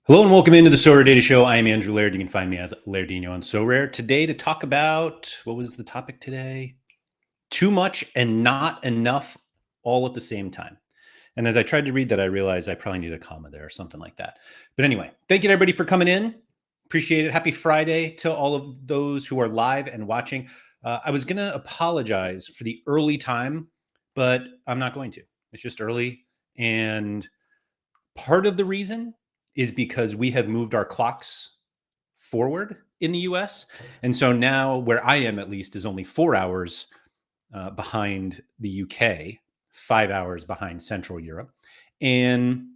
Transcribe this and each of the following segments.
Hello and welcome into the SorareData Show. I am Andrew Laird. You can find me as Lairdinho on Sorare. Today to talk about, what was the topic today? Too much and not enough all at the same time. And as I tried to read that, I realized I probably need a comma there or something like that. But anyway, thank you to everybody for coming in. Appreciate it. Happy Friday to all of those who are live and watching. I was going to apologize for the early time, but I'm not going to. It's just early. And part of the reason is because we have moved our clocks forward in the US. And so now, where I am at least, is only 4 hours behind the UK, 5 hours behind Central Europe. And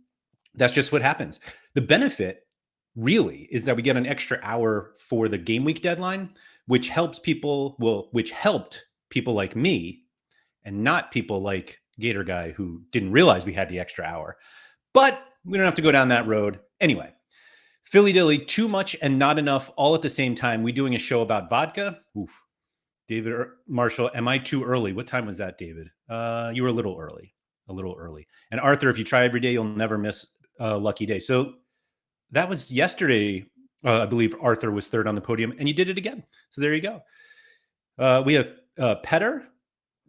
that's just what happens. The benefit really is that we get an extra hour for the game week deadline, which helps people, which helped people like me and not people like Gator Guy who didn't realize we had the extra hour. But we don't have to go down that road. Anyway, Philly Dilly, too much and not enough all at the same time. We doing a show about vodka? Oof. David Marshall, am I too early? What time was that, David? You were a little early. And Arthur, if you try every day, you'll never miss a lucky day. So that was yesterday. I believe Arthur was third on the podium, and you did it again. So there you go. We have Petter,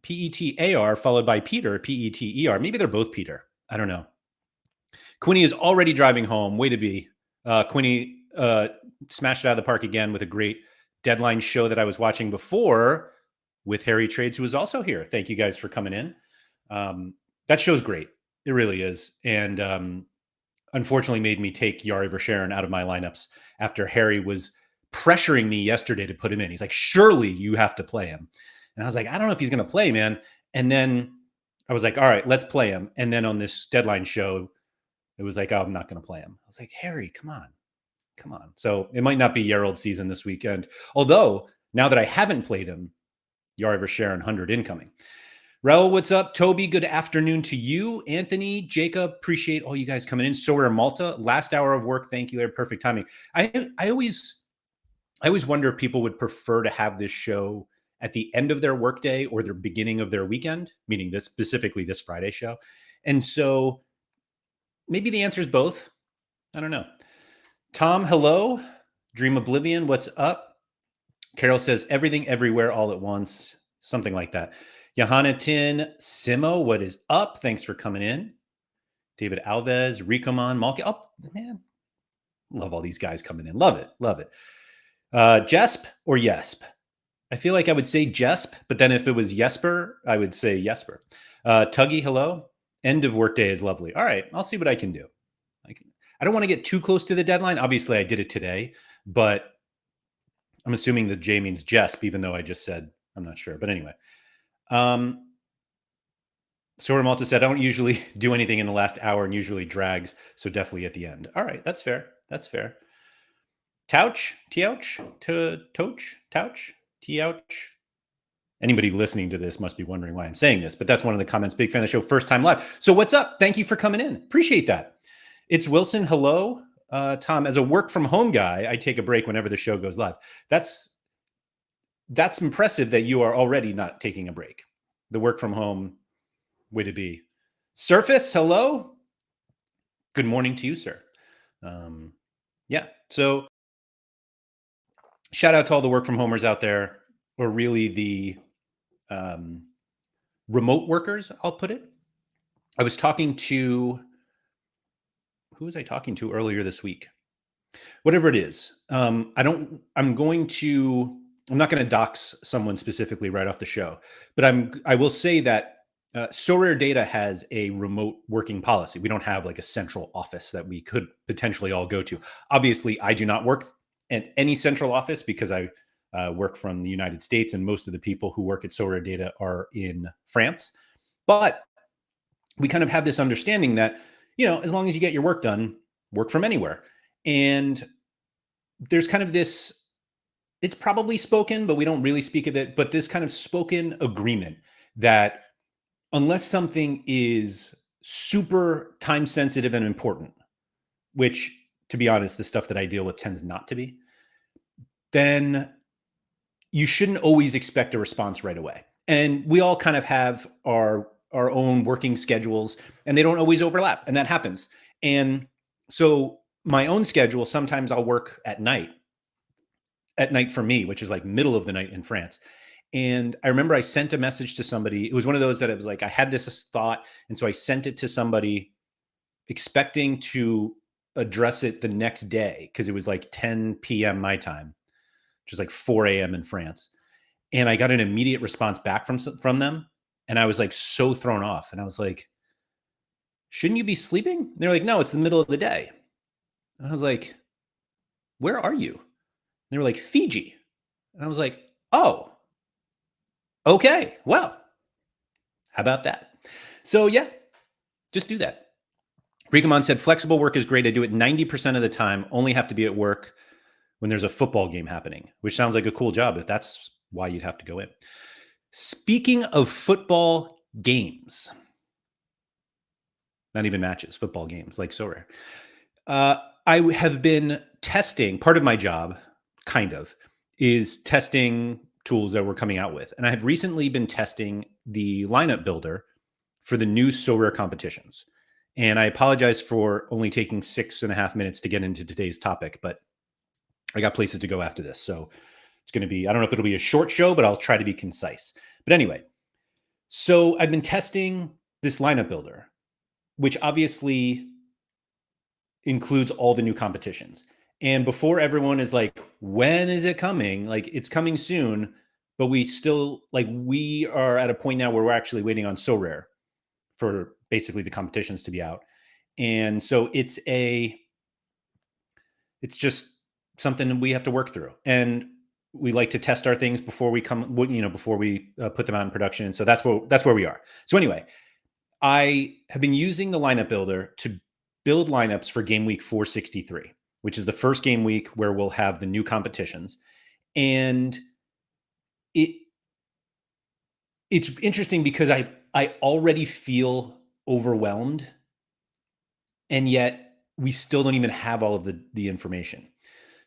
P-E-T-A-R, followed by Peter, P-E-T-E-R. Maybe they're both Peter. I don't know. Quinny is already driving home. Way to be. Quinny smashed it out of the park again with a great deadline show that I was watching before with Harry Trades, who was also here. Thank you guys for coming in. That show's great. It really is. And unfortunately made me take Yari Verscharen out of my lineups after Harry was pressuring me yesterday to put him in. He's like, surely you have to play him. And I was like, I don't know if he's going to play, man. And then I was like, all right, let's play him. And then on this deadline show, it was like, oh, I'm not going to play him. I was like, Harry, come on. So it might not be Gerald season this weekend. Although, now that I haven't played him, Yari Verscharen 100 incoming. Raul, what's up? Toby, good afternoon to you. Anthony, Jacob, appreciate all you guys coming in. Sorare Malta, last hour of work. Thank you. They're perfect timing. I always wonder if people would prefer to have this show at the end of their workday or the beginning of their weekend, meaning this specifically this Friday show. And so maybe the answer is both. I don't know. Tom, hello. Dream Oblivion, what's up? Carol says everything everywhere all at once. Something like that. Johanatin Simo, what is up? Thanks for coming in. David Alves, Ricomon, Malki. Oh, man. Love all these guys coming in. Love it. Jesp or Yesp? I feel like I would say Jesp, but then if it was Jesper, I would say Jesper. Tuggy, hello. End of workday is lovely. All right, I'll see what I can do. I don't want to get too close to the deadline. Obviously, I did it today, but I'm assuming that J means Jesp, even though I just said I'm not sure. But anyway, Sorare Malta said, I don't usually do anything in the last hour and usually drags, so definitely at the end. All right, that's fair. Touch, Anybody listening to this must be wondering why I'm saying this, but that's one of the comments. Big fan of the show, first time live. So what's up? Thank you for coming in. Appreciate that. It's Wilson. Hello. Tom, as a work from home guy, I take a break whenever the show goes live. That's impressive that you are already not taking a break. The work from home way to be. Surface, hello. Good morning to you, sir. Yeah. So shout out to all the work from homers out there, or really the remote workers, I'll put it. I was talking to, who was I talking to earlier this week? Whatever it is. I'm not going to dox someone specifically right off the show, but I will say that SorareData has a remote working policy. We don't have like a central office that we could potentially all go to. Obviously, I do not work at any central office because I work from the United States, and most of the people who work at SorareData are in France. But we kind of have this understanding that, as long as you get your work done, work from anywhere. And there's kind of this, it's probably spoken, but we don't really speak of it, but this kind of spoken agreement that unless something is super time sensitive and important, which, to be honest, the stuff that I deal with tends not to be, then you shouldn't always expect a response right away. And we all kind of have our own working schedules, and they don't always overlap, and that happens. And so my own schedule, sometimes I'll work at night for me, which is like middle of the night in France. And I remember I sent a message to somebody. It was one of those that it was like I had this thought, and so I sent it to somebody expecting to address it the next day because it was like 10 p.m. my time, which is like 4 a.m. in France. And I got an immediate response back from them, and I was like so thrown off. And I was like, "Shouldn't you be sleeping?" They're like, "No, it's the middle of the day." And I was like, "Where are you?" And they were like, "Fiji." And I was like, "Oh, okay. Well, how about that?" So yeah, just do that. Rikamon said, "Flexible work is great. I do it 90% of the time. Only have to be at work when there's a football game happening," which sounds like a cool job if that's why you'd have to go in. Speaking of football games, not even matches, football games like Sorare. I have been testing, part of my job, kind of, is testing tools that we're coming out with. And I have recently been testing the lineup builder for the new Sorare competitions. And I apologize for only taking 6.5 minutes to get into today's topic, but I got places to go after this. So it's going to be, I don't know if it'll be a short show, but I'll try to be concise. But anyway, so I've been testing this lineup builder, which obviously includes all the new competitions. And before everyone is like, when is it coming? Like, it's coming soon, but we are at a point now where we're actually waiting on Sorare for basically the competitions to be out. And so it's just something we have to work through. And we like to test our things before we before we put them out in production. So that's where we are. So anyway, I have been using the lineup builder to build lineups for game week 463, which is the first game week where we'll have the new competitions. And it's interesting because I already feel overwhelmed, and yet we still don't even have all of the information.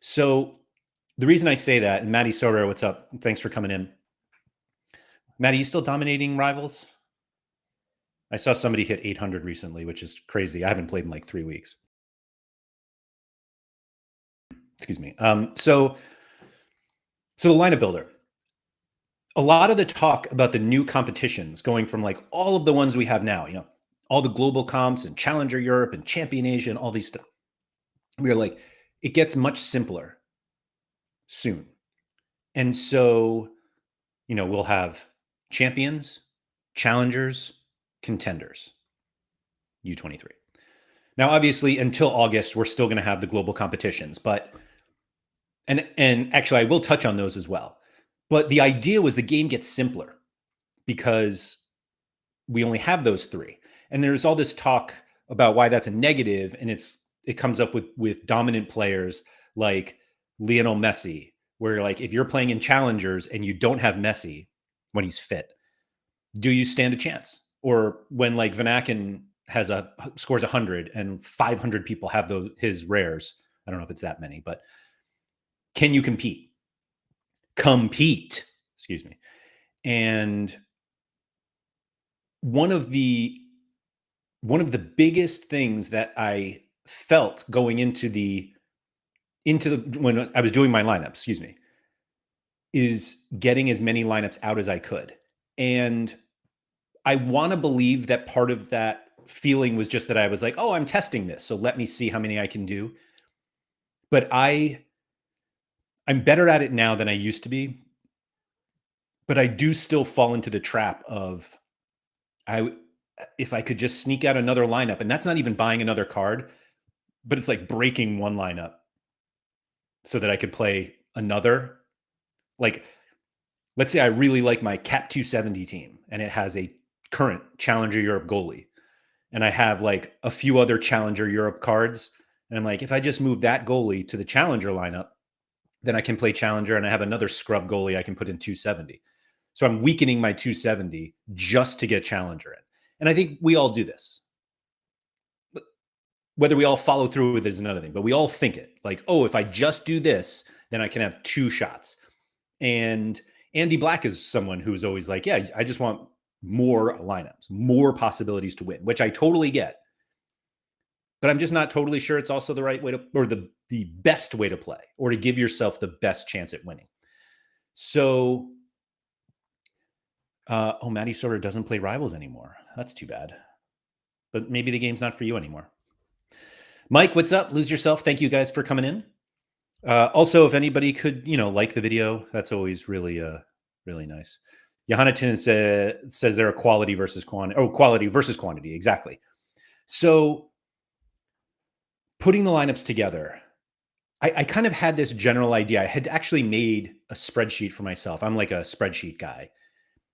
So the reason I say that, and Maddie Sorare, what's up? Thanks for coming in. Maddie, you still dominating Rivals? I saw somebody hit 800 recently, which is crazy. I haven't played in like 3 weeks. Excuse me. So the lineup builder. A lot of the talk about the new competitions going from like all of the ones we have now, all the global comps and Challenger Europe and Champion Asia and all these stuff. We are like, it gets much simpler soon. And so, we'll have champions, challengers, contenders, U23. Now, obviously, until August, we're still going to have the global competitions, but and actually, I will touch on those as well. But the idea was the game gets simpler because we only have those three, and there's all this talk about why that's a negative, and it comes up with dominant players like Lionel Messi, where like if you're playing in challengers and you don't have Messi when he's fit, do you stand a chance? Or when like Van Aken scores 100 and 500 people have his rares. I don't know if it's that many, but can you compete? Excuse me. And one of the biggest things that I felt going into when I was doing my lineup, excuse me, is getting as many lineups out as I could. And I want to believe that part of that feeling was just that I was like, oh, I'm testing this, so let me see how many I can do. But I'm better at it now than I used to be. But I do still fall into the trap of if I could just sneak out another lineup, and that's not even buying another card, but it's like breaking one lineup so that I could play another. Like, let's say I really like my Cat 270 team and it has a current Challenger Europe goalie, and I have like a few other Challenger Europe cards. And I'm like, if I just move that goalie to the Challenger lineup, then I can play Challenger and I have another scrub goalie I can put in 270. So I'm weakening my 270 just to get Challenger in. And I think we all do this. Whether we all follow through with it is another thing, but we all think it like, oh, if I just do this, then I can have 2 shots. And Andy Black is someone who's always like, yeah, I just want more lineups, more possibilities to win, which I totally get. but I'm just not totally sure it's also the right way to, or the best way to play, or to give yourself the best chance at winning. So, Matty Sorare doesn't play Rivals anymore. That's too bad. But maybe the game's not for you anymore. Mike, what's up? Lose Yourself. Thank you guys for coming in. Also, if anybody could, like the video, that's always really, really nice. Johannaton says there are quality versus quantity. Oh, quality versus quantity. Exactly. So putting the lineups together, I kind of had this general idea. I had actually made a spreadsheet for myself. I'm like a spreadsheet guy.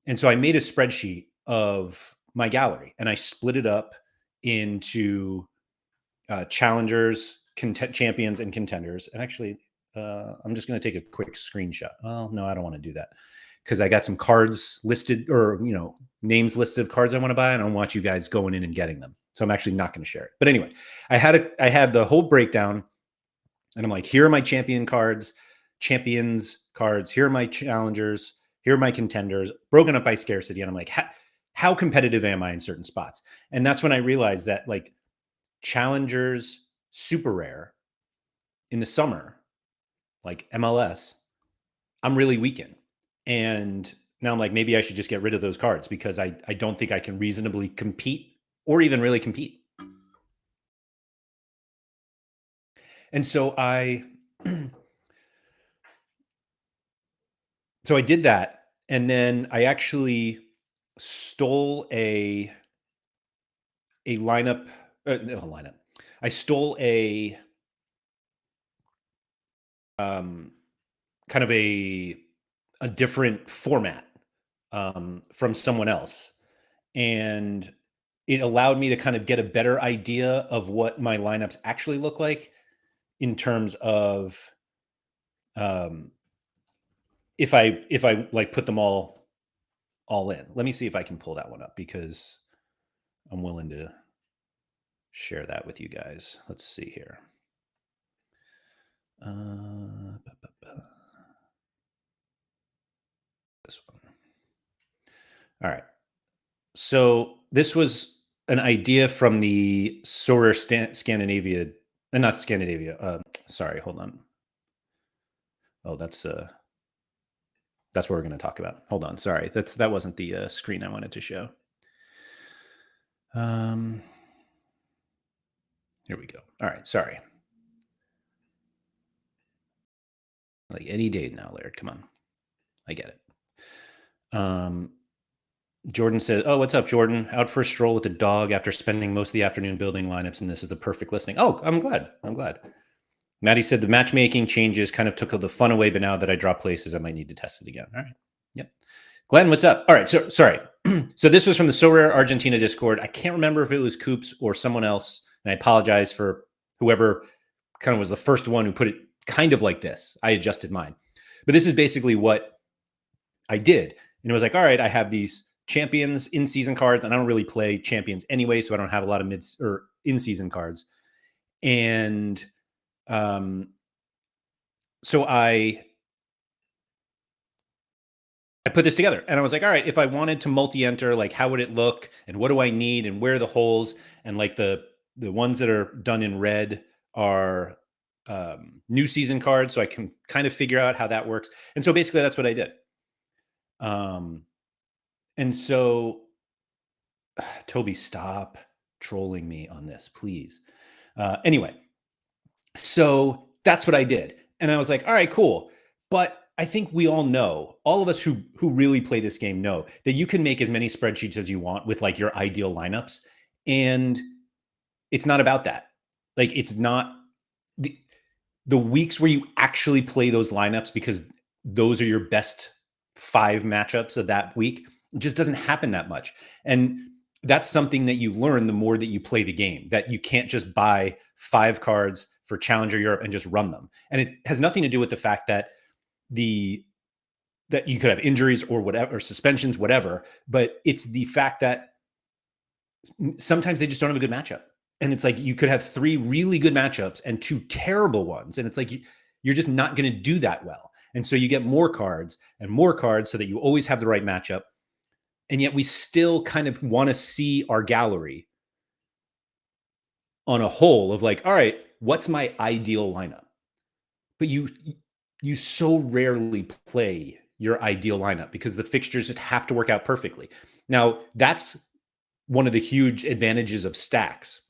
And so I made a spreadsheet of my gallery, and I split it up into challengers, champions, and contenders. And actually, I'm just going to take a quick screenshot. Well, no, I don't want to do that, because I got some cards listed, or names listed of cards I want to buy, and I don't want you guys going in and getting them. So I'm actually not going to share it. But anyway, I had the whole breakdown, and I'm like, here are my champions cards. Here are my challengers. Here are my contenders, broken up by scarcity. And I'm like, how competitive am I in certain spots? And that's when I realized that, like, challengers, super rare in the summer, like MLS, I'm really weak in. And now I'm like, maybe I should just get rid of those cards, because I don't think I can reasonably compete, or even really compete. And so I did that. And then I actually stole a lineup. I stole a kind of a different format from someone else, and it allowed me to kind of get a better idea of what my lineups actually look like, in terms of if I like put them all in. Let me see if I can pull that one up, because I'm willing to share that with you guys. Let's see here. This one. All right. So this was an idea from the Sorare Scandinavia, not Scandinavia. Sorry, hold on. Oh, that's what we're going to talk about. Hold on. Sorry, that wasn't the screen I wanted to show. Here we go. All right. Sorry. Like any day now, Laird. Come on. I get it. Jordan says, "Oh, what's up, Jordan? Out for a stroll with the dog after spending most of the afternoon building lineups, and this is the perfect listening." Oh, I'm glad. Maddie said the matchmaking changes kind of took the fun away, but now that I drop places, I might need to test it again. All right. Yep. Glenn, what's up? All right. So sorry. So this was from the Sorare Argentina Discord. I can't remember if it was Coops or someone else, and I apologize for whoever kind of was the first one who put it kind of like this. I adjusted mine, but this is basically what I did. And it was like, all right, I have these champions in-season cards, and I don't really play champions anyway, so I don't have a lot of mid or in-season cards. And so I put this together, and I was like, all right, if I wanted to multi-enter, like, how would it look, and what do I need, and where are the holes? And like the ones that are done in red are new season cards, so I can kind of figure out how that works. And so basically that's what I did. And so Toby, stop trolling me on this, please. Anyway, so that's what I did. And I was like, all right, cool. But I think we all know, all of us who really play this game know that you can make as many spreadsheets as you want with like your ideal lineups. And it's not about that. Like, it's not the weeks where you actually play those lineups, because those are your best 5 matchups of that week. It just doesn't happen that much. And that's something that you learn the more that you play the game, that you can't just buy 5 cards for Challenger Europe and just run them. And it has nothing to do with the fact that that you could have injuries or whatever, or suspensions, whatever, but it's the fact that sometimes they just don't have a good matchup. And it's like, you could have 3 really good matchups and 2 terrible ones. And it's like, you're just not going to do that well. And so you get more cards and more cards so that you always have the right matchup. And yet we still kind of want to see our gallery on a whole of like, all right, what's my ideal lineup? But you so rarely play your ideal lineup because the fixtures just have to work out perfectly. Now, that's one of the huge advantages of stacks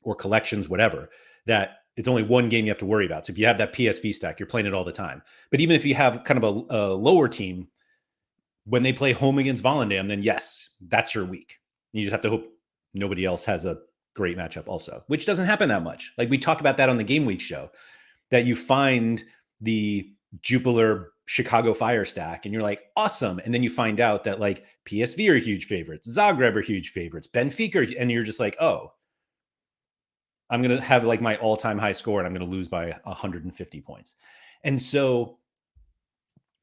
or collections, whatever, that it's only one game you have to worry about. So if you have that PSV stack, you're playing it all the time. But even if you have kind of a lower team, when they play home against Volendam, then yes, that's your week. You just have to hope nobody else has a great matchup also, which doesn't happen that much. Like we talk about that on the game week show, that you find the Jupiler Chicago Fire stack and you're like, awesome. And then you find out that like PSV are huge favorites, Zagreb are huge favorites, Benfica, and you're just like, oh, I'm going to have like my all-time high score and I'm going to lose by 150 points. And so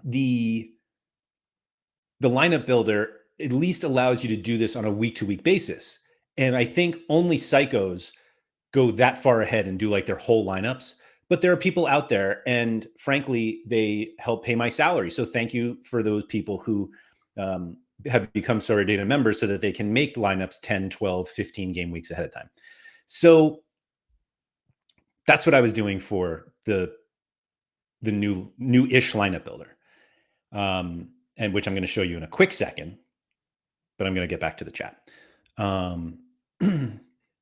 the lineup builder at least allows you to do this on a week-to-week basis. And I think only psychos go that far ahead and do like their whole lineups. But there are people out there, and frankly, they help pay my salary. So thank you for those people who have become SorareData members so that they can make lineups 10, 12, 15 game weeks ahead of time. So that's what I was doing for the new-ish lineup builder, and which I'm going to show you in a quick second. But I'm going to get back to the chat.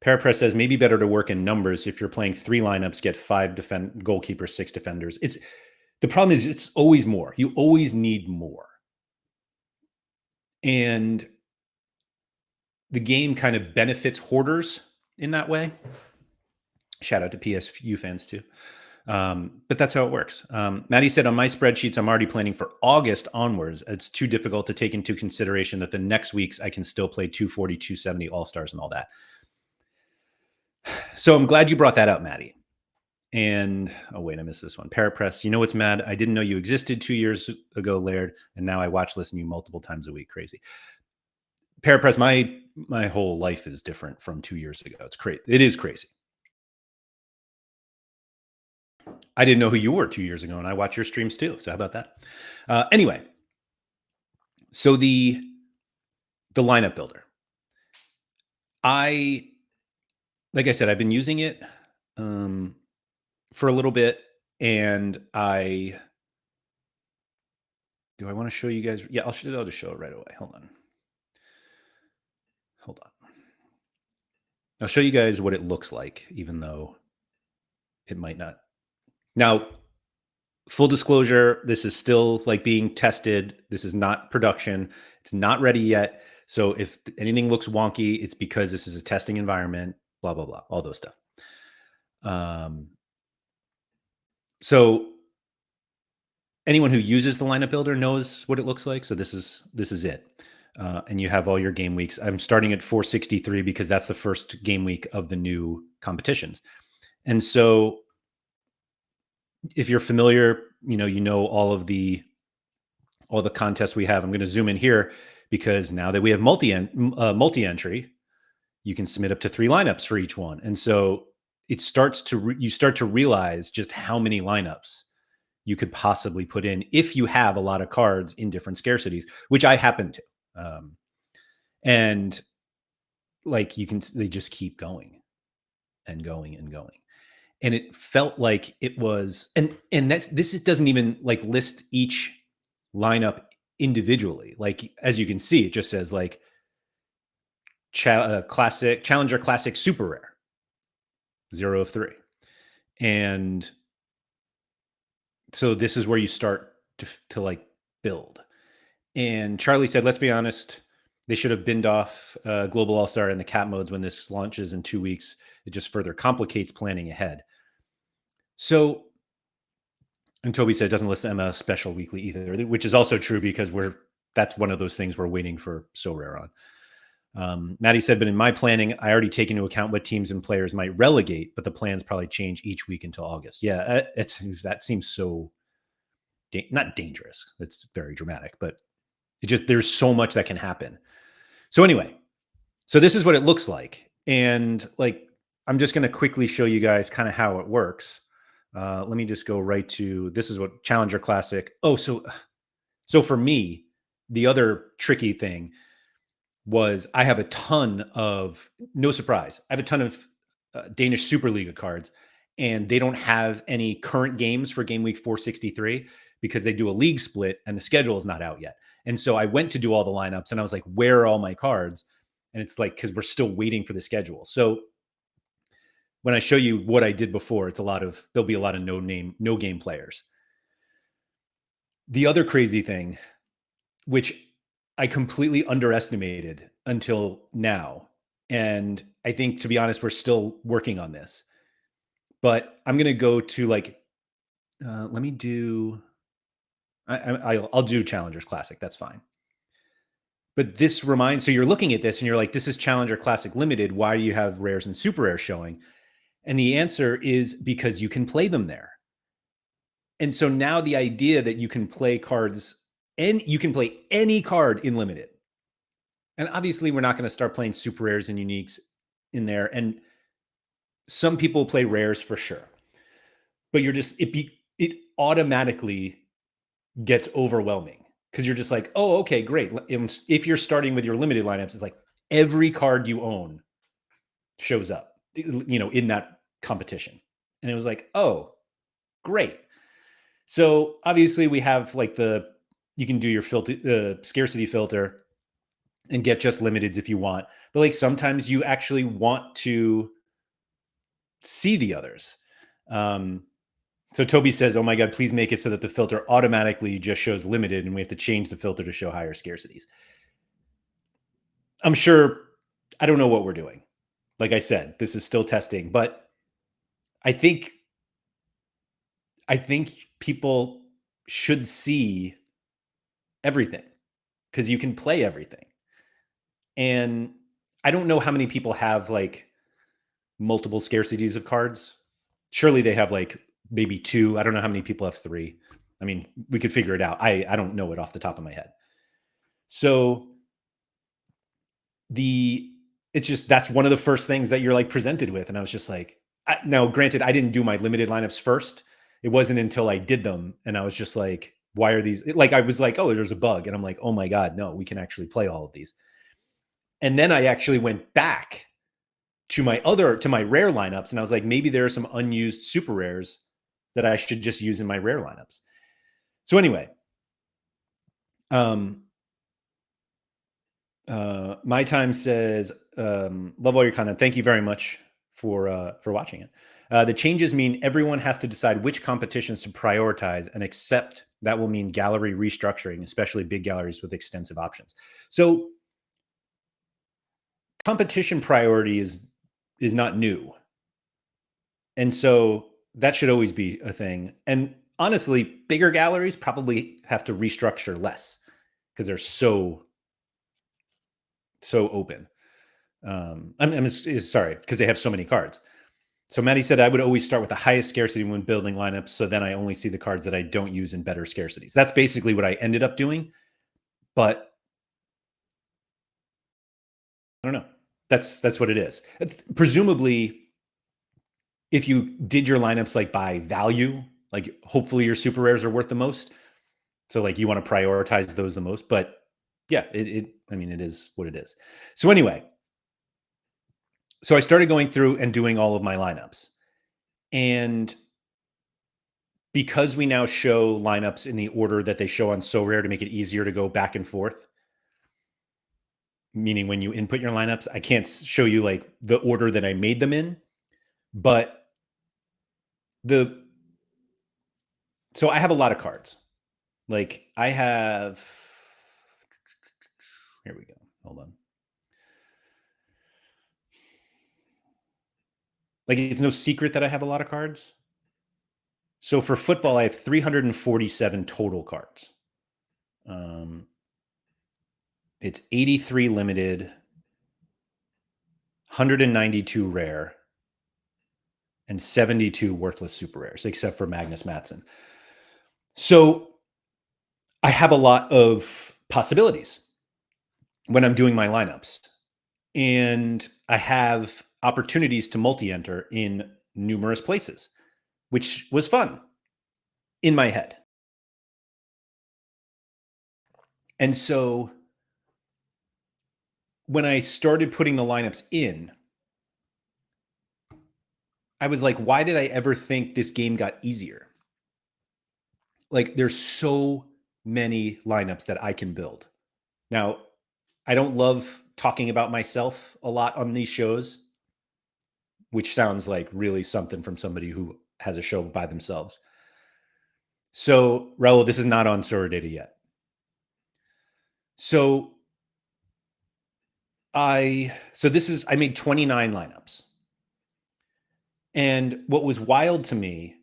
Parapress says maybe better to work in numbers. If you're playing 3 lineups, get 5 goalkeepers, 6 defenders. It's the problem is it's always more. You always need more, and the game kind of benefits hoarders in that way. Shout out to PSU fans too. But that's how it works. Maddie said, on my spreadsheets, I'm already planning for August onwards. It's too difficult to take into consideration that the next weeks I can still play 240, 270 All-Stars and all that. So I'm glad you brought that up, Maddie. And, oh, wait, I missed this one. Parapress, you know what's mad? I didn't know you existed 2 years ago, Laird, and now I watch, listen to you multiple times a week. Crazy. Parapress, my whole life is different from 2 years ago. It's crazy. It is crazy. I didn't know who you were 2 years ago, and I watch your streams too. So how about that? Anyway, so the lineup builder. Like I said, I've been using it for a little bit, and do I want to show you guys? Yeah, I'll just show it right away. Hold on. I'll show you guys what it looks like, even though it might not. Now, full disclosure, this is still like being tested. This is not production. It's not ready yet. So if anything looks wonky, it's because this is a testing environment, blah, blah, blah, all those stuff. So anyone who uses the lineup builder knows what it looks like. So this is it. And you have all your game weeks. I'm starting at 463 because that's the first game week of the new competitions. And so if you're familiar, you know all the contests we have. I'm going to zoom in here because now that we have multi-entry, you can submit up to 3 lineups for each one. And so it starts to you start to realize just how many lineups you could possibly put in if you have a lot of cards in different scarcities, which I happen to. And like they just keep going and going and going. And it felt like it was, and this doesn't even like list each lineup individually. Like, as you can see, it just says like classic, challenger classic, super rare, 0 of 3. And so this is where you start to like build. And Charlie said, let's be honest, they should have binned off Global All-Star and the cap modes when this launches in 2 weeks. It just further complicates planning ahead. So, and Toby said it doesn't list the MLS special weekly either, which is also true because that's one of those things we're waiting for Sorare on. Maddie said, but in my planning, I already take into account what teams and players might relegate, but the plans probably change each week until August. Yeah, that seems so not dangerous. It's very dramatic, but there's so much that can happen. So anyway, so this is what it looks like. And like, I'm just going to quickly show you guys kind of how it works. Let me just go right to, this is what Challenger Classic. Oh, so for me, the other tricky thing was I have a ton of, no surprise, I have a ton of Danish Superliga cards, and they don't have any current games for game week 463 because they do a league split and the schedule is not out yet. And so I went to do all the lineups and I was like, where are all my cards? And it's like, because we're still waiting for the schedule. So when I show you what I did before, there'll be a lot of no game players. The other crazy thing, which I completely underestimated until now, and I think, to be honest, we're still working on this, but I'm going to go to like, let me do, I'll do Challengers Classic. That's fine. But so you're looking at this and you're like, this is Challenger Classic Limited. Why do you have rares and super rares showing? And the answer is because you can play them there. And so now the idea that you can play cards and you can play any card in limited. And obviously we're not going to start playing super rares and uniques in there. And some people play rares for sure. But it automatically gets overwhelming because you're just like, oh, okay, great. If you're starting with your limited lineups, it's like every card you own shows up, in that competition. And it was like, oh, great. So obviously we have like you can do your scarcity filter and get just limiteds if you want. But like sometimes you actually want to see the others. So Toby says, oh my God, please make it so that the filter automatically just shows limited and we have to change the filter to show higher scarcities. I'm sure, I don't know what we're doing. Like I said, this is still testing, but I think people should see everything because you can play everything. And I don't know how many people have like multiple scarcities of cards. Surely they have like maybe 2. I don't know how many people have 3. I mean, we could figure it out. I don't know it off the top of my head. So it's just, that's one of the first things that you're like presented with. And I was just like, now granted, I didn't do my limited lineups first. It wasn't until I did them. And I was just like, why are these, like, I was like, oh, there's a bug. And I'm like, oh my God, no, we can actually play all of these. And then I actually went back to my rare lineups. And I was like, maybe there are some unused super rares that I should just use in my rare lineups. So anyway, My Time says, love all your content. Thank you very much for watching it. The changes mean everyone has to decide which competitions to prioritize and accept. That will mean gallery restructuring, especially big galleries with extensive options. So competition priority is not new. And so that should always be a thing. And honestly, bigger galleries probably have to restructure less because they're so open. I'm sorry, because they have so many cards. So Maddie said, I would always start with the highest scarcity when building lineups. So then I only see the cards that I don't use in better scarcities. That's basically what I ended up doing. But I don't know. That's what it is. Presumably, if you did your lineups like by value, like hopefully your super rares are worth the most. So like you want to prioritize those the most. But yeah, it is what it is. So anyway, so I started going through and doing all of my lineups. And because we now show lineups in the order that they show on Sorare to make it easier to go back and forth, meaning when you input your lineups, I can't show you like the order that I made them in, but so I have a lot of cards. Like I have, here we go. Hold on. Like it's no secret that I have a lot of cards. So for football, I have 347 total cards. It's 83 limited, 192 rare, and 72 worthless super rares, except for Magnus Matson. So I have a lot of possibilities when I'm doing my lineups. And I have opportunities to multi-enter in numerous places, which was fun in my head. And so when I started putting the lineups in, I was like, why did I ever think this game got easier? Like, there's so many lineups that I can build. Now, I don't love talking about myself a lot on these shows, which sounds like really something from somebody who has a show by themselves. So, Raul, this is not on SorareData yet. So I made 29 lineups. And what was wild to me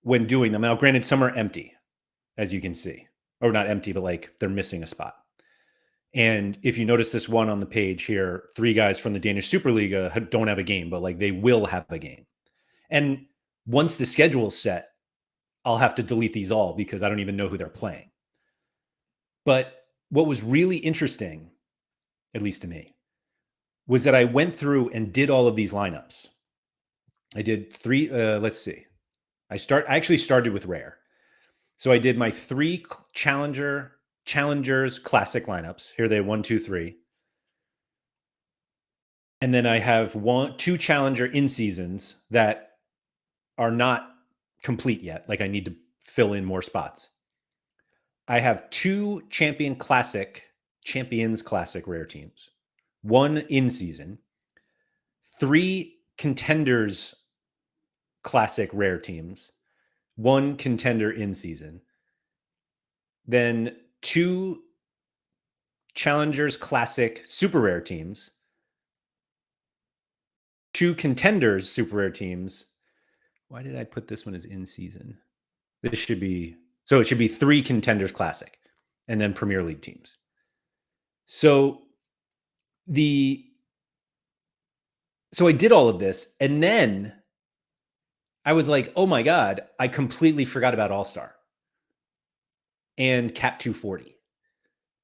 when doing them, now granted, some are empty, as you can see, or not empty, but like they're missing a spot. And if you notice this one on the page here, 3 guys from the Danish Superliga don't have a game, but like they will have a game. And once the schedule's set, I'll have to delete these all because I don't even know who they're playing. But what was really interesting, at least to me, was that I went through and did all of these lineups. I did 3, let's see. I actually started with rare. So I did my 3 challengers classic lineups. Here they 1, 2, 3. And then I have 2 challenger in seasons that are not complete yet. Like I need to fill in more spots. I have 2 champions classic rare teams, 1 in season, 3 contenders classic rare teams, 1 contender in season, then 2 challengers classic super rare teams, 2 contenders super rare teams. Why did I put this one as in season? It should be 3 contenders classic and then Premier League teams. So I did all of this and then I was like, "Oh my god, I completely forgot about All-Star." And Cap 240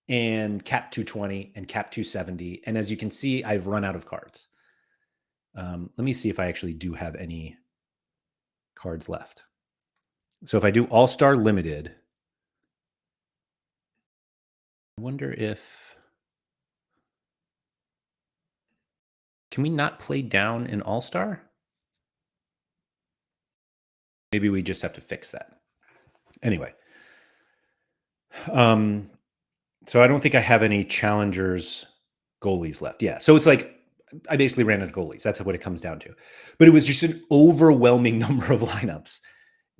and Cap 220 and Cap 270, and as you can see, I've run out of cards. Let me see if I actually do have any cards left. So if I do All-Star Limited, I wonder if... Can we not play down in All-Star? Maybe we just have to fix that. Anyway. So I don't think I have any challengers goalies left. Yeah. So it's like I basically ran out of goalies. That's what it comes down to. But it was just an overwhelming number of lineups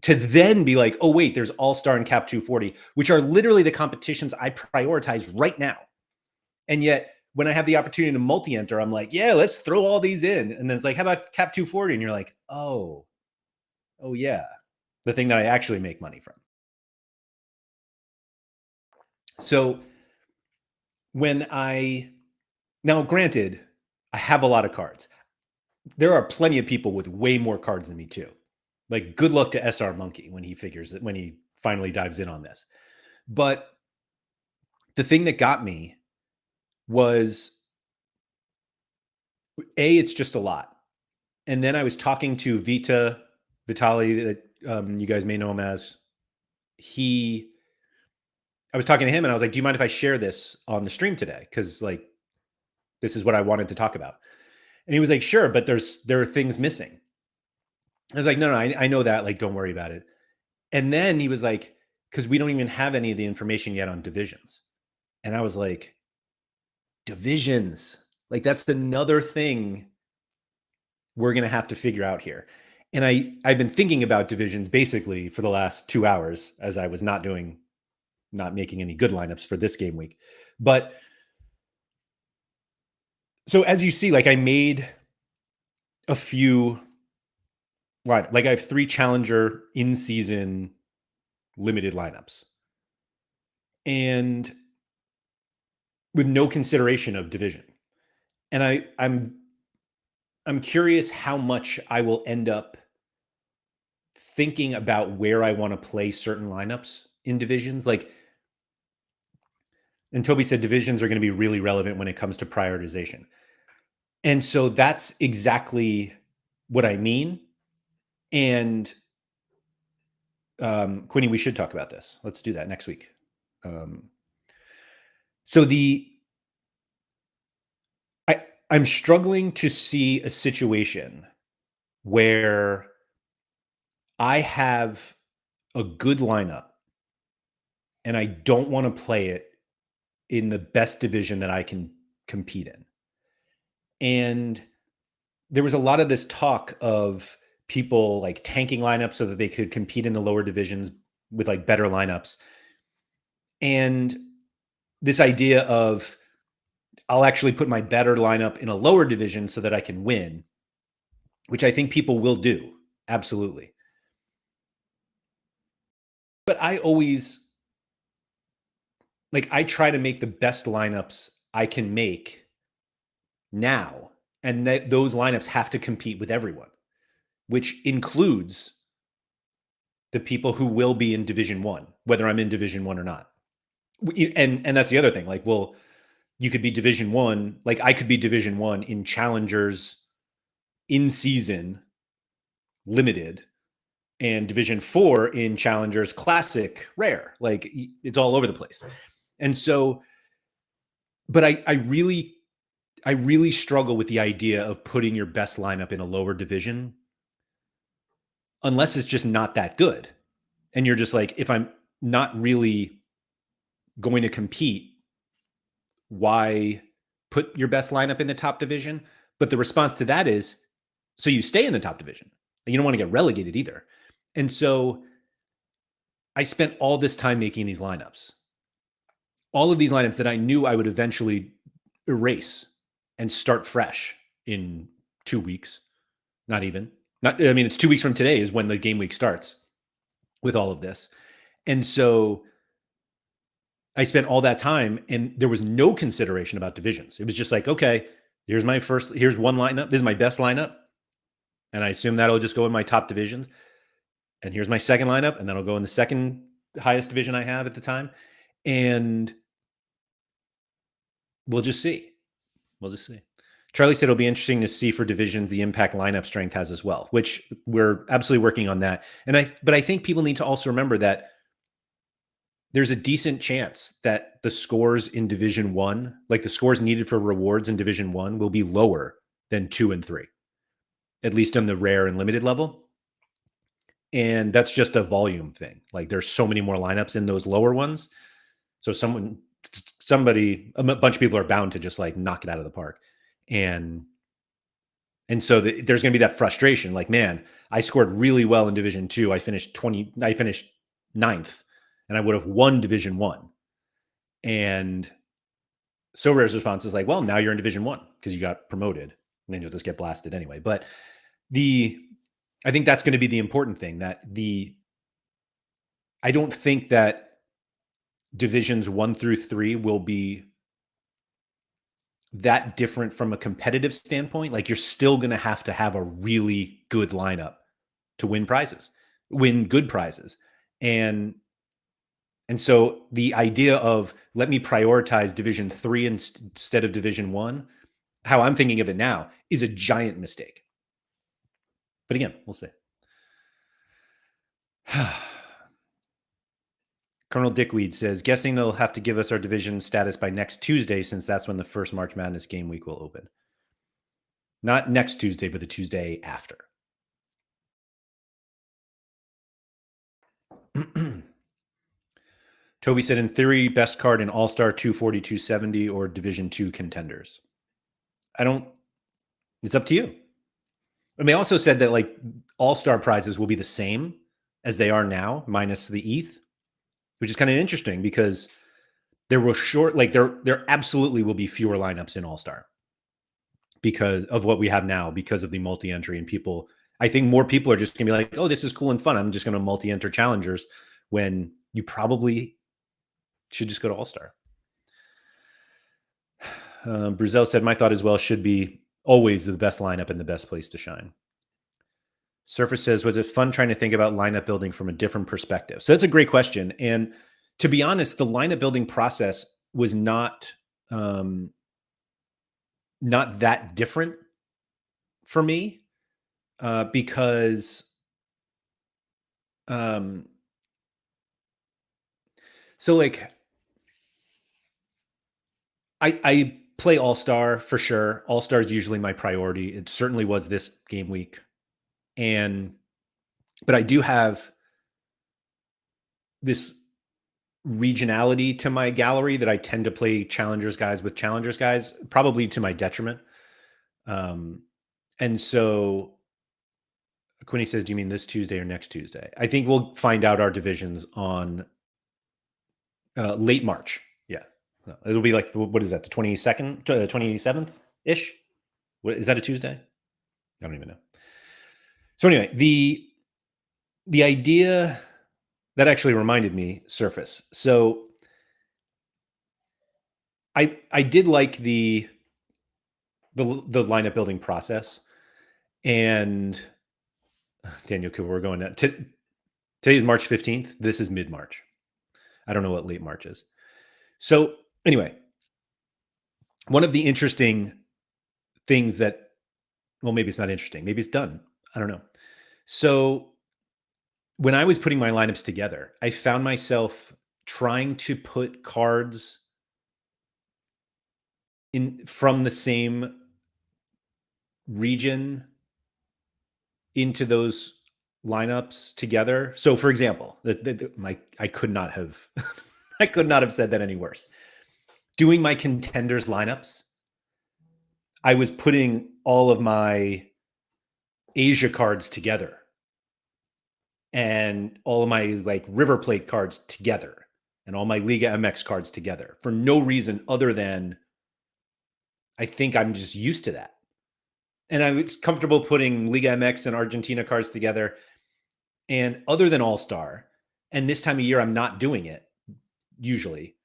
to then be like, oh, wait, there's All-Star and Cap 240, which are literally the competitions I prioritize right now. And yet when I have the opportunity to multi-enter, I'm like, yeah, let's throw all these in. And then it's like, how about Cap 240? And you're like, oh yeah, the thing that I actually make money from. So now granted, I have a lot of cards. There are plenty of people with way more cards than me too. Like good luck to SR Monkey when he finally dives in on this. But the thing that got me was it's just a lot. And then I was talking to Vitali, that you guys may know him as. I was talking to him and I was like, do you mind if I share this on the stream today? Because like, this is what I wanted to talk about. And he was like, sure, but there are things missing. I was like, no, I know that. Like, don't worry about it. And then he was like, because we don't even have any of the information yet on divisions. And I was like, divisions? Like, that's another thing we're going to have to figure out here. And I've been thinking about divisions basically for the last 2 hours as I was not making any good lineups for this game week. But so as you see, like I made a few, right? Like I have 3 challenger in season limited lineups. And with no consideration of division. And I'm curious how much I will end up thinking about where I want to play certain lineups in divisions. Like, and Toby said divisions are going to be really relevant when it comes to prioritization. And so that's exactly what I mean. And Quinny, we should talk about this. Let's do that next week. I'm struggling to see a situation where I have a good lineup and I don't want to play it in the best division that I can compete in. And there was a lot of this talk of people like tanking lineups so that they could compete in the lower divisions with like better lineups. And this idea of I'll actually put my better lineup in a lower division so that I can win, which I think people will do. Absolutely. But I always I try to make the best lineups I can make now. And those lineups have to compete with everyone, which includes the people who will be in Division One, whether I'm in Division One or not. And that's the other thing. Like, well, you could be Division One, like I could be Division One in Challengers in season limited and Division Four in Challengers Classic rare. Like it's all over the place. And so, but I really struggle with the idea of putting your best lineup in a lower division unless it's just not that good. And you're just like, if I'm not really going to compete, why put your best lineup in the top division? But the response to that is, so you stay in the top division. And you don't want to get relegated either. And so I spent all this time making these lineups. All of these lineups that I knew I would eventually erase and start fresh in 2 weeks. Not even. Not. I mean, it's 2 weeks from today is when the game week starts with all of this. And so I spent all that time and there was no consideration about divisions. It was just like, okay, here's one lineup. This is my best lineup. And I assume that'll just go in my top divisions. And here's my second lineup. And that'll go in the second highest division I have at the time. And we'll just see. We'll just see. Charlie said it'll be interesting to see for divisions the impact lineup strength has as well, which we're absolutely working on that. But I think people need to also remember that there's a decent chance that the scores in Division One, like the scores needed for rewards in Division One, will be lower than 2 and 3, at least on the rare and limited level. And that's just a volume thing. Like there's so many more lineups in those lower ones. So a bunch of people are bound to just like knock it out of the park. And so there's going to be that frustration. Like, man, I scored really well in Division Two. I finished ninth, and I would have won Division One. And Sorare's response is like, well, now you're in Division One because you got promoted, and then you'll just get blasted anyway. But I think that's going to be the important thing. I don't think that Divisions 1 through 3 will be that different from a competitive standpoint. Like you're still going to have a really good lineup to win good prizes. And so the idea of let me prioritize Division 3 instead of Division 1, how I'm thinking of it now, is a giant mistake. But again, we'll see. Colonel Dickweed says, guessing they'll have to give us our division status by next Tuesday since that's when the first March Madness game week will open. Not next Tuesday, but the Tuesday after. Toby said, in theory, best card in All-Star 240, 270 or Division 2 contenders. It's up to you. And they also said that like All-Star prizes will be the same as they are now, minus the ETH, which is kind of interesting because there absolutely will be fewer lineups in All-Star because of what we have now, because of the multi-entry, and I think more people are just gonna be like, oh, this is cool and fun. I'm just gonna multi-enter challengers when you probably should just go to All-Star. Bruzel said, my thought as well should be always the best lineup and the best place to shine. Surface says, was it fun trying to think about lineup building from a different perspective? So that's a great question. And to be honest, the lineup building process was not that different for me because so like I play All-Star for sure. All-Star is usually my priority. It certainly was this game week. And but I do have this regionality to my gallery that I tend to play challengers guys with challengers guys, probably to my detriment. Um, and so Quinny says, "Do you mean this Tuesday or next Tuesday?" I think we'll find out our divisions on late March. Yeah, no, it'll be like what is that? The 22nd, 27th ish. What is that? A Tuesday? I don't even know. So anyway, the idea that actually reminded me surface. So I did like the lineup building process, and Daniel Cooper, we're going to today's March 15th. This is mid March. I don't know what late March is. So anyway, one of the interesting things that, well, maybe it's not interesting. Maybe it's done. I don't know. So when I was putting my lineups together, I found myself trying to put cards in from the same region into those lineups together. So for example, I could not have I could not have said that any worse. Doing my contenders lineups, I was putting all of my Asia cards together and all of my like River Plate cards together and all my Liga MX cards together for no reason other than I think I'm just used to that. And I was comfortable putting Liga MX and Argentina cards together. And other than All Star, and this time of year, I'm not doing it usually,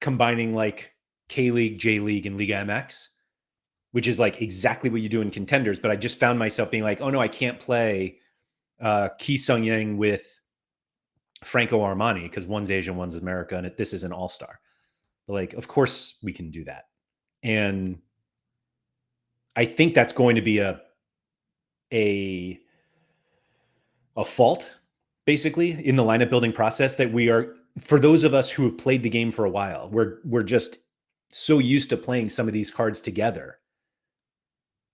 combining like K League, J League, and Liga MX, which is like exactly what you do in contenders. But I just found myself being like, oh no, I can't play Ki Sung Yang with Franco Armani because one's Asian, one's America, and this is an All Star. But like, of course we can do that. And I think that's going to be a fault basically in the lineup building process that we are, for those of us who have played the game for a while, we're just so used to playing some of these cards together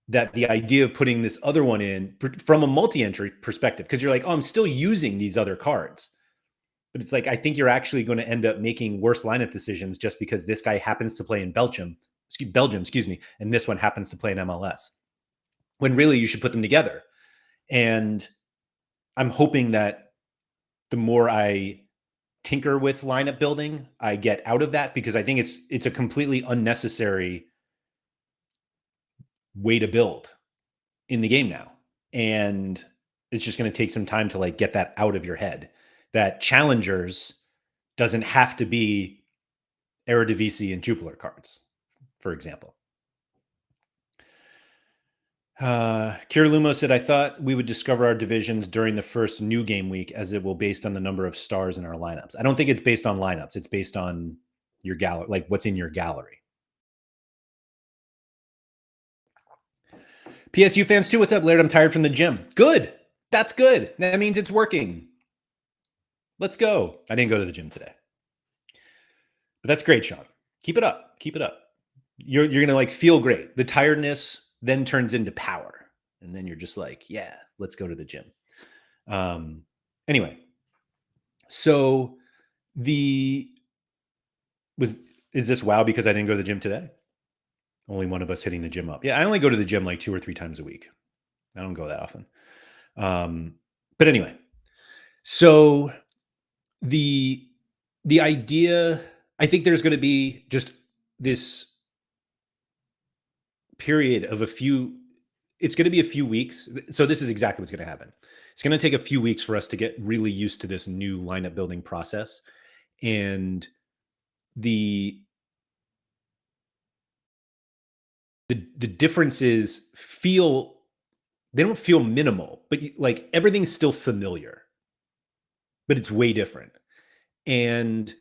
that the idea of putting this other one in from a multi-entry perspective, because you're like, oh, I'm still using these other cards, but it's like I think you're actually going to end up making worse lineup decisions just because this guy happens to play in Belgium, excuse me, and this one happens to play in MLS, when really you should put them together. And I'm hoping that the more I tinker with lineup building, I get out of that, because I think it's a completely unnecessary way to build in the game now. And it's just going to take some time to like get that out of your head, that challengers doesn't have to be Eredivisie and Jupiler cards, for example. Kira Lumo said, I thought we would discover our divisions during the first new game week, as it will based on the number of stars in our lineups. I don't think it's based on lineups. It's based on your gallery, like what's in your gallery. PSU fans too. What's up, Laird? I'm tired from the gym. Good. That's good. That means it's working. Let's go. I didn't go to the gym today, but that's great, Sean. Keep it up. Keep it up. You're gonna like feel great. The tiredness then turns into power, and then you're just like, yeah, let's go to the gym. Anyway, so is this wow because I didn't go to the gym today? Only one of us hitting the gym up. Yeah, I only go to the gym like 2 or 3 times a week. I don't go that often. But anyway, so the idea, I think there's going to be just this period of it's going to be a few weeks. So this is exactly what's going to happen. It's going to take a few weeks for us to get really used to this new lineup building process. And the differences they don't feel minimal, but like everything's still familiar, but it's way different. And